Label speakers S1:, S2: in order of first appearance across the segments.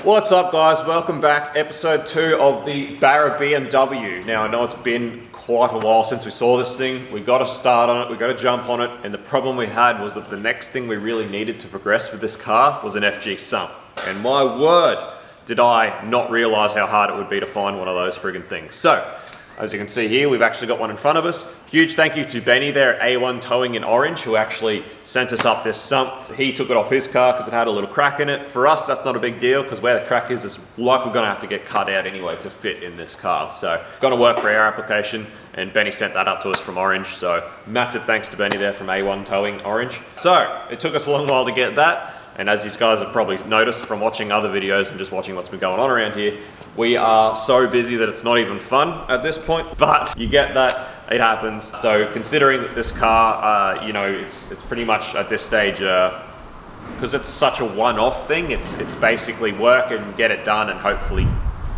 S1: What's up guys, welcome back, episode 2 of the Barra BMW. Now I know it's been quite a while since we saw this thing. We got to start on it, we got to jump on it, and the problem we had was that the next thing we really needed to progress with this car was an FG sump. And my word, did I not realise how hard it would be to find one of those friggin' things. So, as you can see here, we've actually got one in front of us. Huge thank you to Benny there at A1 Towing in Orange, who actually sent us up this sump. He took it off his car because it had a little crack in it. For us, that's not a big deal because where the crack is likely going to have to get cut out anyway to fit in this car. So, going to work for our application, and Benny sent that up to us from Orange. So, massive thanks to Benny there from A1 Towing Orange. So, it took us a long while to get that. And as you guys have probably noticed from watching other videos and just watching what's been going on around here, we are so busy that it's not even fun at this point, but you get that, it happens. So considering that this car, you know, it's pretty much at this stage, because it's such a one-off thing, it's basically work and get it done and hopefully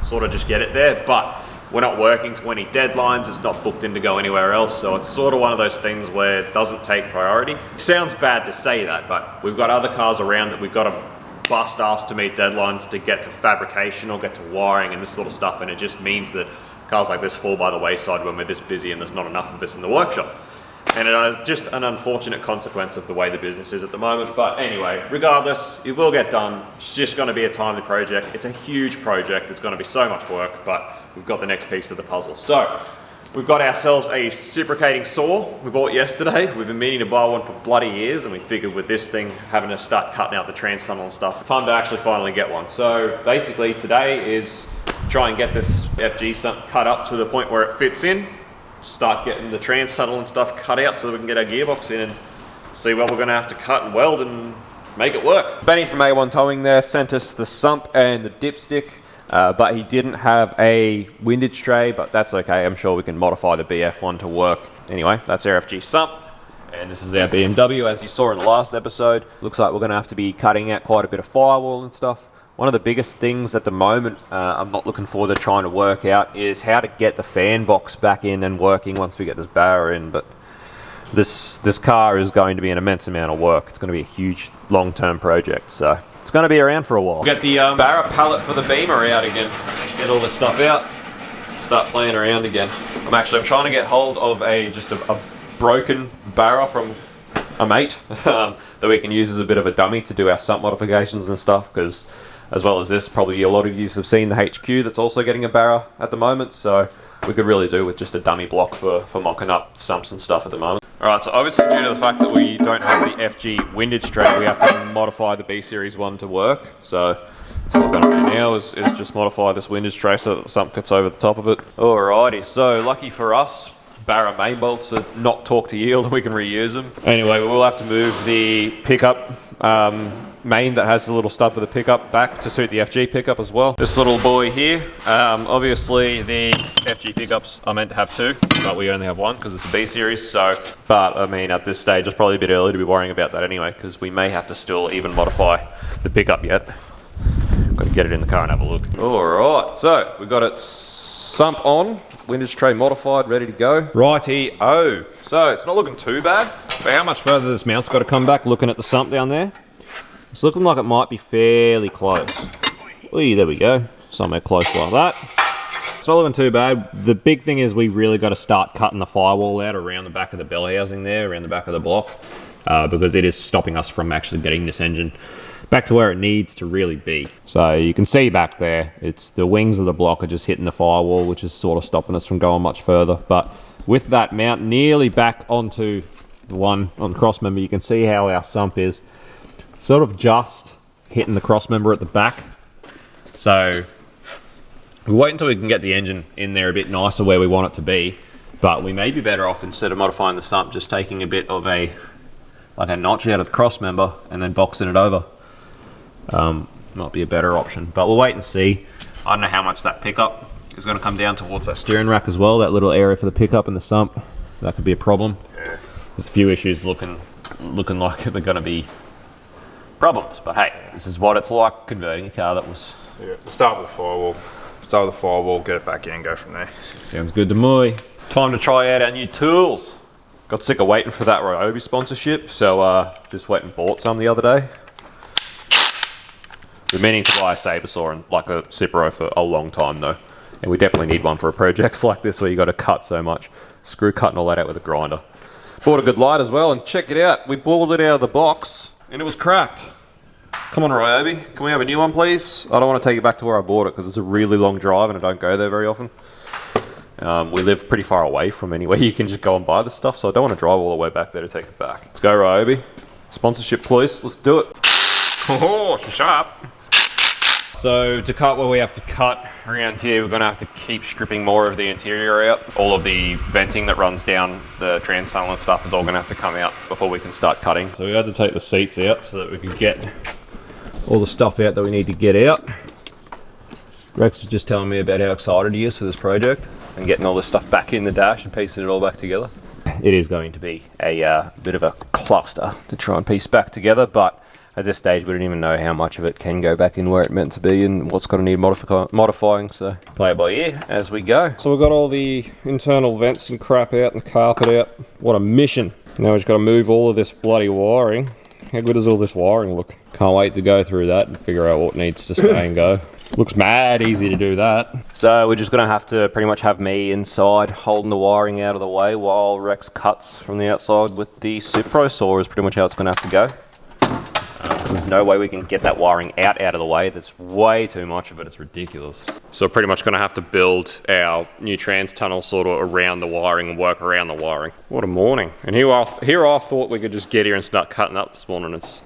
S1: sort of just get it there, but we're not working to any deadlines, it's not booked in to go anywhere else, so it's sort of one of those things where it doesn't take priority. It sounds bad to say that, but we've got other cars around that we've got to bust ass to meet deadlines to get to fabrication or get to wiring and this sort of stuff, and it just means that cars like this fall by the wayside when we're this busy and there's not enough of us in the workshop. And it is just an unfortunate consequence of the way the business is at the moment. But anyway, regardless, it will get done. It's just going to be a timely project. It's a huge project. It's going to be so much work, but we've got the next piece of the puzzle. So, we've got ourselves a reciprocating saw we bought yesterday. We've been meaning to buy one for bloody years, and we figured with this thing, having to start cutting out the trans tunnel and stuff, time to actually finally get one. So basically today is try and get this FG sump cut up to the point where it fits in, start getting the trans tunnel and stuff cut out so that we can get our gearbox in and see what we're going to have to cut and weld and make it work. Benny from A1 Towing there sent us the sump and the dipstick. But he didn't have a windage tray, but that's okay. I'm sure we can modify the BF one to work. Anyway, that's our FG sump, and this is our BMW, as you saw in the last episode. Looks like we're going to have to be cutting out quite a bit of firewall and stuff. One of the biggest things at the moment I'm not looking forward to trying to work out is how to get the fan box back in and working once we get this Barra in. But this car is going to be an immense amount of work. It's going to be a huge long-term project, so it's going to be around for a while. Get the Barra pallet for the beamer out again. Get all this stuff out. Start playing around again. I'm trying to get hold of just a broken Barra from a mate that we can use as a bit of a dummy to do our sump modifications and stuff, because as well as this, probably a lot of you have seen the HQ that's also getting a Barra at the moment, so we could really do with just a dummy block for mocking up sumps and stuff at the moment. Alright, so obviously due to the fact that we don't have the FG windage tray, we have to modify the B Series one to work. So that's what we're going to do now is just modify this windage tray so that the sump fits over the top of it. Alrighty, so lucky for us, Barra main bolts are not torque to yield and we can reuse them. Anyway, we'll have to move the pickup main that has the little stud for the pickup back to suit the FG pickup as well. This little boy here, obviously the FG pickups are meant to have 2, but we only have 1 because it's a B Series, so, but I mean at this stage it's probably a bit early to be worrying about that anyway, because we may have to still even modify the pickup yet. Got to get it in the car and have a look. Alright, so we've got it sump on, windage tray modified, ready to go. Righty-o. So it's not looking too bad. But how much further this mount's got to come back, looking at the sump down there? It's looking like it might be fairly close. Oy, there we go. Somewhere close like that. It's not looking too bad. The big thing is we really got to start cutting the firewall out around the back of the belly housing there, around the back of the block, because it is stopping us from actually getting this engine back to where it needs to really be. So you can see back there, it's the wings of the block are just hitting the firewall, which is sort of stopping us from going much further. But with that mount nearly back onto the one on the cross member, you can see how our sump is sort of just hitting the cross member at the back. So we'll wait until we can get the engine in there a bit nicer where we want it to be, but we may be better off, instead of modifying the sump, just taking a bit of like a notch out of the cross member and then boxing it over. Might be a better option, but we'll wait and see. I don't know how much that pickup is going to come down towards that steering rack as well, that little area for the pickup and the sump. That could be a problem. Yeah. There's a few issues looking like they're going to be problems, but hey, this is what it's like converting a car that was...
S2: Yeah, we'll start with the firewall. Start with the firewall, get it back in, go from there.
S1: Sounds good to me. Time to try out our new tools. Got sick of waiting for that Ryobi sponsorship, so just went and bought some the other day. We're meaning to buy a saber saw and like a Cipro for a long time though. And we definitely need one for a project like this where you got to cut so much. Screw cutting all that out with a grinder. Bought a good light as well, and check it out. We pulled it out of the box and it was cracked. Come on, Ryobi, can we have a new one, please? I don't want to take it back to where I bought it because it's a really long drive and I don't go there very often. We live pretty far away from anywhere you can just go and buy the stuff, so I don't want to drive all the way back there to take it back. Let's go, Ryobi. Sponsorship, please. Let's do it. Oh, she's sharp. So to cut what we have to cut around here, we're going to have to keep stripping more of the interior out. All of the venting that runs down the trans tunnel and stuff is all going to have to come out before we can start cutting. So we had to take the seats out so that we can get all the stuff out that we need to get out. Rex was just telling me about how excited he is for this project and getting all this stuff back in the dash and piecing it all back together. It is going to be a bit of a cluster to try and piece back together, but at this stage we don't even know how much of it can go back in where it's meant to be and what's going to need modifying, so play it by ear as we go. So we've got all the internal vents and crap out and the carpet out. What a mission. Now we've just got to move all of this bloody wiring. How good does all this wiring look? Can't wait to go through that and figure out what needs to stay and go. Looks mad easy to do that. So we're just going to have to pretty much have me inside holding the wiring out of the way while Rex cuts from the outside with the Cipro saw is pretty much how it's going to have to go. There's no way we can get that wiring out of the way. There's way too much of it. It's ridiculous. So we're pretty much going to have to build our new trans tunnel sort of around the wiring and work around the wiring. What a morning. And here I thought we could just get here and start cutting up this morning. It's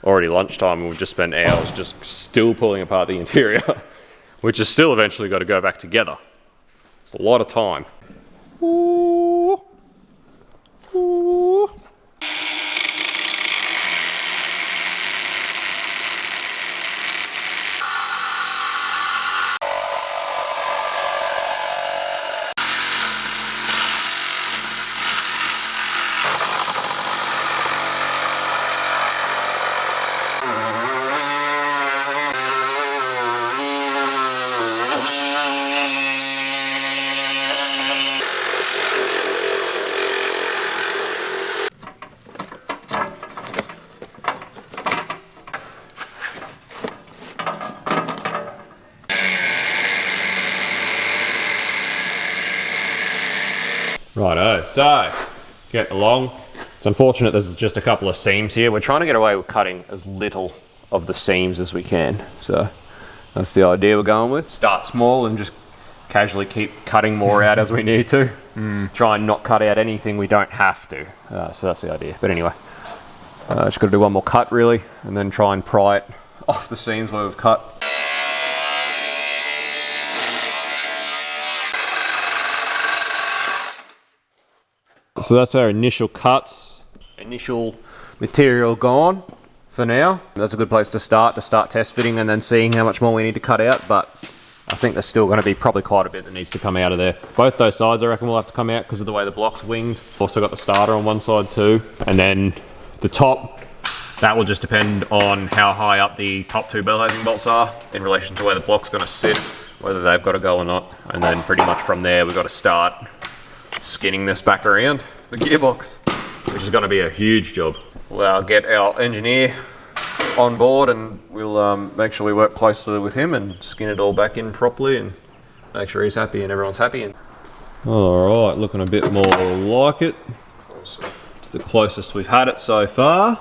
S1: already lunchtime and we've just spent hours just still pulling apart the interior, which is still eventually got to go back together. It's a lot of time. Ooh. Ooh. Righto, so get along. It's unfortunate there's just a couple of seams here. We're trying to get away with cutting as little of the seams as we can. So that's the idea we're going with. Start small and just casually keep cutting more out as we need to. Try and not cut out anything we don't have to. So that's the idea. But anyway, just got to do one more cut really and then try and pry it off the seams where we've cut. So that's our initial cuts, initial material gone for now. That's a good place to start test fitting and then seeing how much more we need to cut out, but I think there's still going to be probably quite a bit that needs to come out of there. Both those sides I reckon will have to come out because of the way the block's winged. Also got the starter on one side too. And then the top, that will just depend on how high up the top two bell housing bolts are in relation to where the block's going to sit, whether they've got to go or not. And then pretty much from there we've got to start skinning this back around the gearbox, which is going to be a huge job. We'll get our engineer on board and we'll make sure we work closely with him and skin it all back in properly and make sure he's happy and everyone's happy. All right, looking a bit more like it. It's the closest we've had it so far.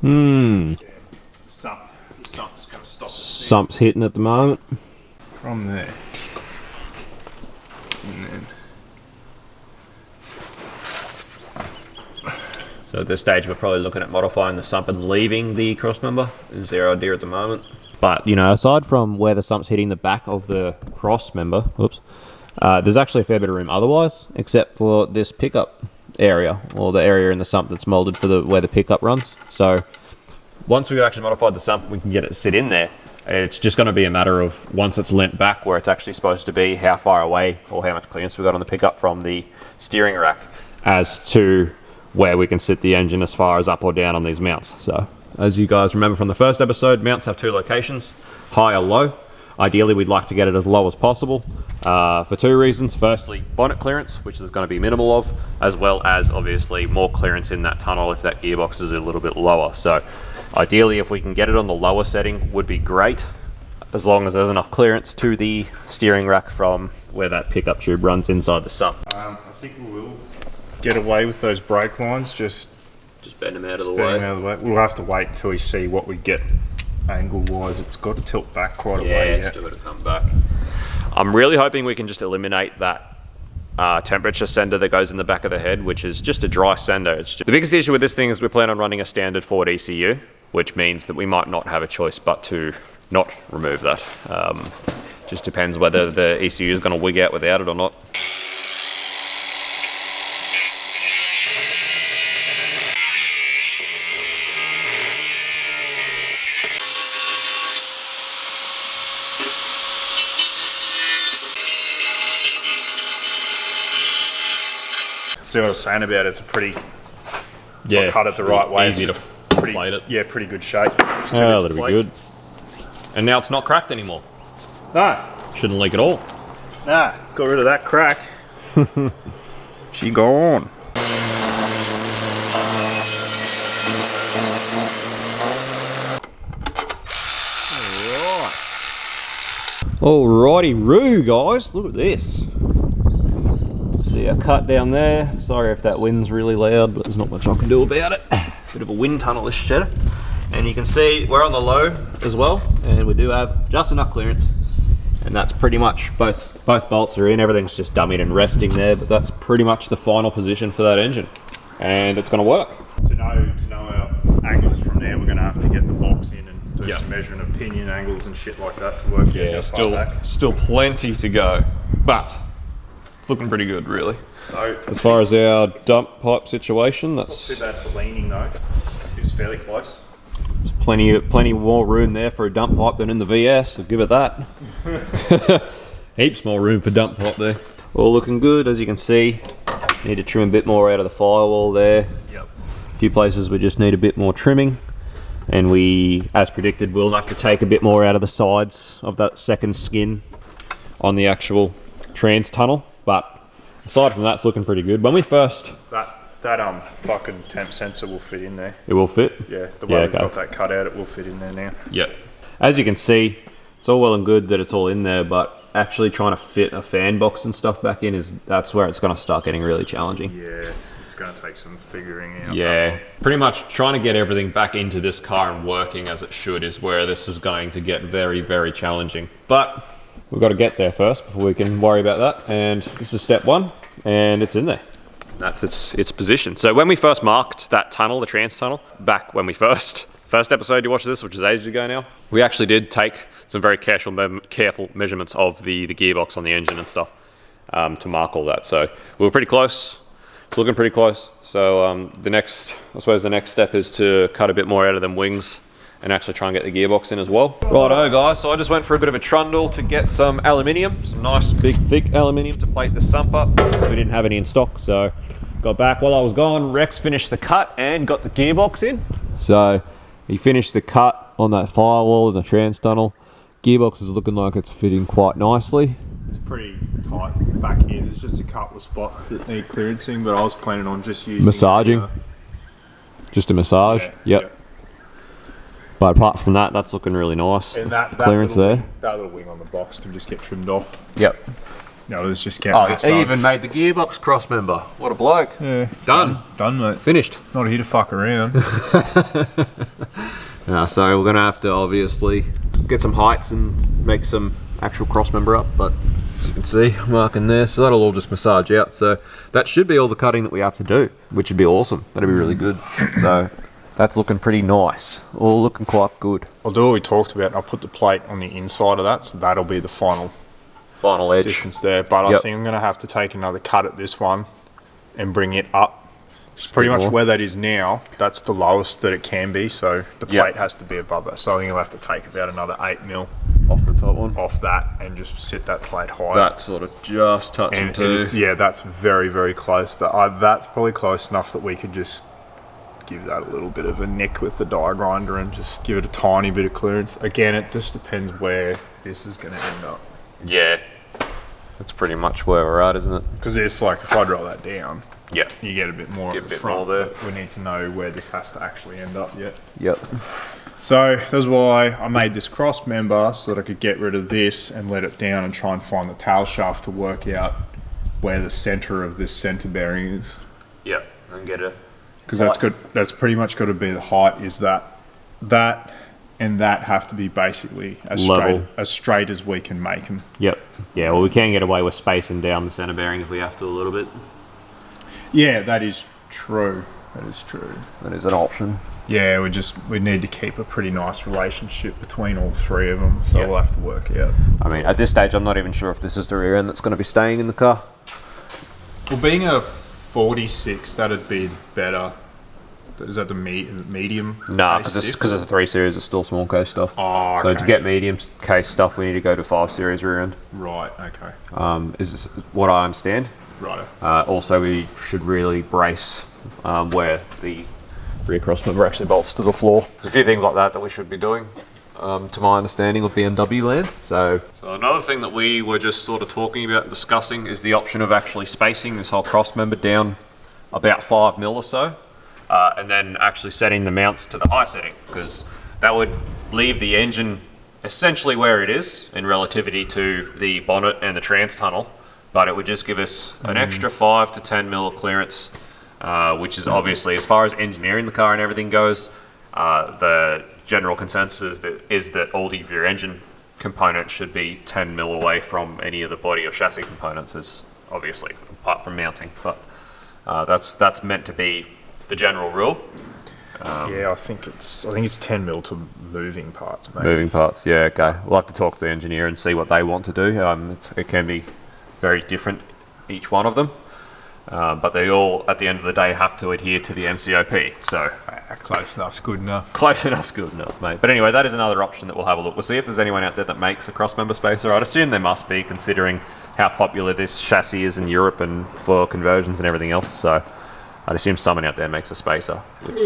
S2: The sump's going to stop.
S1: Sump's hitting at the moment.
S2: From there. And then.
S1: So at this stage we're probably looking at modifying the sump and leaving the cross member is our idea at the moment. But you know, aside from where the sump's hitting the back of the cross member, there's actually a fair bit of room otherwise, except for this pickup area, or the area in the sump that's molded for where the pickup runs. So once we've actually modified the sump, we can get it to sit in there. It's just going to be a matter of once it's lent back where it's actually supposed to be, how far away or how much clearance we've got on the pickup from the steering rack as to where we can sit the engine as far as up or down on these mounts. So as you guys remember from the first episode, mounts have two locations, high or low. Ideally, we'd like to get it as low as possible for two reasons. Firstly, bonnet clearance, which there's going to be minimal of, as well as obviously more clearance in that tunnel if that gearbox is a little bit lower. So ideally, if we can get it on the lower setting, would be great, as long as there's enough clearance to the steering rack from where that pickup tube runs inside the sump.
S2: I think we will get away with those brake lines, just
S1: bend them out of the
S2: bend
S1: way.
S2: them out of the way. We'll have to wait until we see what we get angle-wise. It's got to tilt back quite a way.
S1: Yeah, it's still got to come back. I'm really hoping we can just eliminate that temperature sender that goes in the back of the head, which is just a dry sender. The biggest issue with this thing is we plan on running a standard Ford ECU, which means that we might not have a choice but to not remove that. Just depends whether the ECU is going to wig out without it or not.
S2: See what I was saying about it? It's a pretty,
S1: Yeah,
S2: if I cut it the right way,
S1: easy
S2: it's
S1: to
S2: just pretty,
S1: plate it.
S2: yeah, pretty good shape. Just two
S1: Oh,
S2: bits of
S1: that'll be
S2: plate.
S1: good. And now it's not cracked anymore.
S2: No,
S1: Shouldn't leak at all.
S2: nah, got rid of that crack. She gone.
S1: Alrighty, roo guys, look at this. See our cut down there. Sorry if that wind's really loud, but there's not much I can do about it. Bit of a wind tunnel this shedder. And you can see we're on the low as well, and we do have just enough clearance. And that's pretty much, both bolts are in, everything's just dummied and resting there, but that's pretty much the final position for that engine. And it's gonna work.
S2: To know our angles from there, we're going to have to get the box in and do
S1: Yeah.
S2: some measuring of pinion angles and shit like that to work out how far back.
S1: still plenty to go, but it's looking pretty good really.
S2: So,
S1: As far as our dump pipe situation,
S2: not
S1: that's
S2: too bad for leaning though. It's fairly close.
S1: plenty more room there for a dump pipe than in the VS, I'll give it that. Heaps more room for dump pipe there. All looking good, as you can see. Need to trim a bit more out of the firewall there.
S2: Yep.
S1: A few places we just need a bit more trimming. And we, as predicted, will have to take a bit more out of the sides of that second skin on the actual trans tunnel. But aside from that, it's looking pretty good. When we first...
S2: That fucking temp sensor will fit in there.
S1: It will fit?
S2: Yeah, the way we've got that cut out, it will fit in there now.
S1: Yep. As you can see, it's all well and good that it's all in there, but actually trying to fit a fan box and stuff back in, that's where it's going to start getting really challenging.
S2: Yeah, it's going to take some figuring out.
S1: Yeah, pretty much trying to get everything back into this car and working as it should is where this is going to get very, very challenging. But we've got to get there first before we can worry about that. And this is step one, and it's in there. That's its position. So when we first marked that tunnel, the trans tunnel, back when we first episode you watched this, which is ages ago now, we actually did take some very careful measurements of the gearbox on the engine and stuff to mark all that. So we were pretty close. It's looking pretty close. So I suppose the next step is to cut a bit more out of them wings and actually try and get the gearbox in as well. Righto guys, so I just went for a bit of a trundle to get some aluminium, some nice big thick aluminium to plate the sump up. We didn't have any in stock, so got back while I was gone. Rex finished the cut and got the gearbox in. So he finished the cut on that firewall in the trans tunnel. Gearbox is looking like it's fitting quite nicely.
S2: It's pretty tight back here. There's just a couple of spots that need clearancing, but I was planning on just using...
S1: Massaging. Just a massage.
S2: Yeah,
S1: Yep. But apart from that, that's looking really nice.
S2: And that
S1: clearance
S2: little
S1: there.
S2: That little wing on the box can just get trimmed off.
S1: Yep.
S2: No, let's just get
S1: He even made the gearbox cross member. What a bloke.
S2: Yeah.
S1: Done.
S2: Done, mate.
S1: Finished.
S2: Not here to fuck around.
S1: So we're going to have to obviously get some heights and make some actual cross member up, but as you can see, I'm marking there, so that'll all just massage out. So that should be all the cutting that we have to do, which would be awesome. That'd be really good. So that's looking pretty nice. All looking quite good.
S2: I'll do what we talked about, and I'll put the plate on the inside of that, so that'll be the final
S1: edge
S2: distance there. But I think I'm going to have to take another cut at this one and bring it up. It's pretty much where that is now. That's the lowest that it can be, so the plate has to be above that. So I think I'll have to take about another 8mm
S1: off the top one,
S2: off that, and just sit that plate high.
S1: That sort of just touching too.
S2: Yeah, that's very, very close. But that's probably close enough that we could just give that a little bit of a nick with the die grinder and just give it a tiny bit of clearance. Again, it just depends where this is going to end up.
S1: Yeah, that's pretty much where we're at, isn't it?
S2: Because it's like, if I draw that down,
S1: yeah,
S2: you get a bit more
S1: get
S2: at
S1: a
S2: the
S1: bit
S2: front,
S1: more there.
S2: but we need to know where this has to actually end up yet.
S1: Yep.
S2: So that's why I made this cross member, so that I could get rid of this and let it down and try and find the tail shaft to work out where the center of this center bearing is.
S1: Yep, and get it.
S2: Because that's good. That's pretty much got to be the height. Is that and that have to be basically as straight as we can make them.
S3: Yep. Yeah. Well, we can get away with spacing down the center bearing if we have to a little bit.
S2: Yeah, that is true. That is true.
S3: That is an option.
S2: Yeah, we need to keep a pretty nice relationship between all three of them. So we'll have to work out.
S3: I mean, at this stage, I'm not even sure if this is the rear end that's going to be staying in the car.
S2: Well, being a 46, that'd be better. Is that the medium?
S3: Nah, because it's a 3 Series, it's still small case stuff.
S2: Oh, okay.
S3: So to get medium case stuff, we need to go to 5 Series rear end.
S2: Right. Okay.
S3: Is this what I understand?
S2: Right.
S3: Also, we should really brace where the rear cross member actually bolts to the floor. There's a few things like that we should be doing, to my understanding of BMW land. So
S1: another thing that we were just sort of talking about and discussing is the option of actually spacing this whole cross member down about 5 mil or so, and then actually setting the mounts to the high setting, because that would leave the engine essentially where it is in relativity to the bonnet and the trans tunnel, but it would just give us an extra 5 to 10 mil of clearance, which is obviously, as far as engineering the car and everything goes, the general consensus is that all of your engine components should be 10 mil away from any of the body or chassis components, is obviously, apart from mounting, but that's meant to be the general rule.
S2: Yeah, I think it's 10 mil to moving parts, maybe.
S3: Moving parts, yeah, okay. We'll have to talk to the engineer and see what they want to do. It can be very different, each one of them. But they all, at the end of the day, have to adhere to the NCOP. So
S2: close enough's good enough.
S3: Close enough's good enough, mate. But anyway, that is another option that we'll have a look. We'll see if there's anyone out there that makes a cross-member spacer. I'd assume there must be, considering how popular this chassis is in Europe and for conversions and everything else. So I'd assume someone out there makes a spacer, which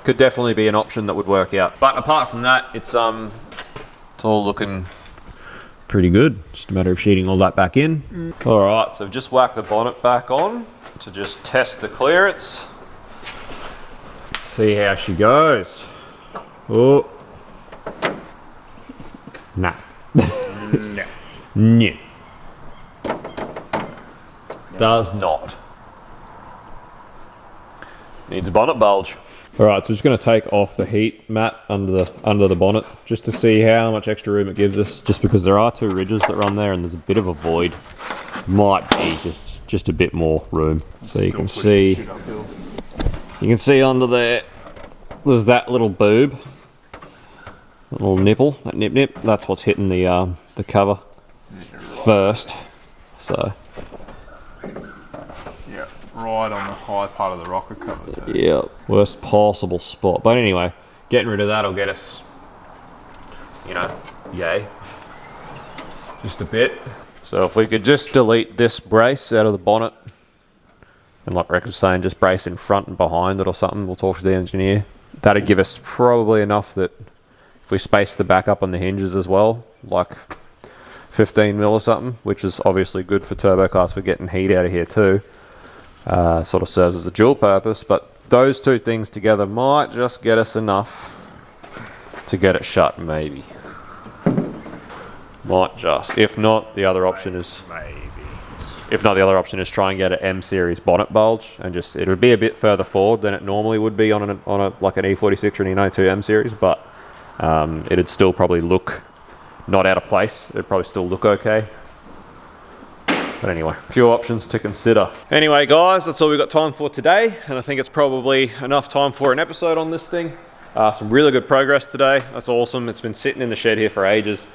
S3: could definitely be an option that would work out. But apart from that, it's all looking pretty good. Just a matter of sheeting all that back in. All right, so just whack the bonnet back on to just test the clearance. Let's see how she goes. Oh. Nah.
S2: No.
S3: No. Does not. Needs a bonnet bulge. All right, so just going to take off the heat mat under the bonnet just to see how much extra room it gives us. Just because there are 2 ridges that run there and there's a bit of a void, might be just a bit more room. So you can see under there, there's that little boob, that little nipple, that nip. That's what's hitting the cover first. So.
S2: Right on the high part of the rocker cover too.
S3: Yeah, worst possible spot. But anyway, getting rid of that will get us, yay. Just a bit. So if we could just delete this brace out of the bonnet, and like Rex was saying, just brace in front and behind it or something, we'll talk to the engineer. That'd give us probably enough that if we space the back up on the hinges as well, like 15 mil or something, which is obviously good for turbo cars for getting heat out of here too. Sort of serves as a dual purpose, but those 2 things together might just get us enough to get it shut, maybe. Might just. If not, the other option is try and get an M series bonnet bulge, and just it would be a bit further forward than it normally would be on a like an E46 or an E92 M series, but it'd still probably look not out of place. It'd probably still look okay. But anyway, a few options to consider. Anyway, guys, that's all we've got time for today, and I think it's probably enough time for an episode on this thing. Some really good progress today. That's awesome. It's been sitting in the shed here for ages,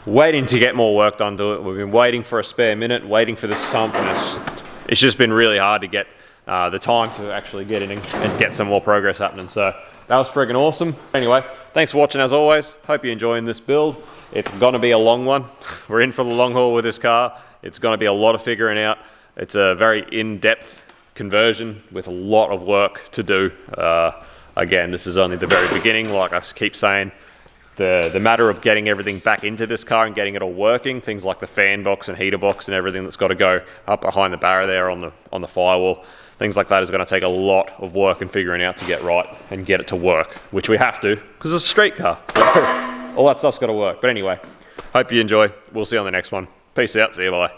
S3: waiting to get more work done to it. We've been waiting for a spare minute, waiting for this sump, and it's just been really hard to get the time to actually get in and get some more progress happening. So that was friggin' awesome. Anyway, thanks for watching as always. Hope you're enjoying this build. It's gonna be a long one. We're in for the long haul with this car. It's going to be a lot of figuring out. It's a very in-depth
S1: conversion with a lot of work to do. Again, this is only the very beginning. Like I keep saying, the matter of getting everything back into this car and getting it all working, things like the fan box and heater box and everything that's got to go up behind the Barra there on the firewall, things like that is going to take a lot of work and figuring out to get right and get it to work, which we have to because it's a street car. So all that stuff's got to work. But anyway, hope you enjoy. We'll see you on the next one. Peace out. See you. Bye.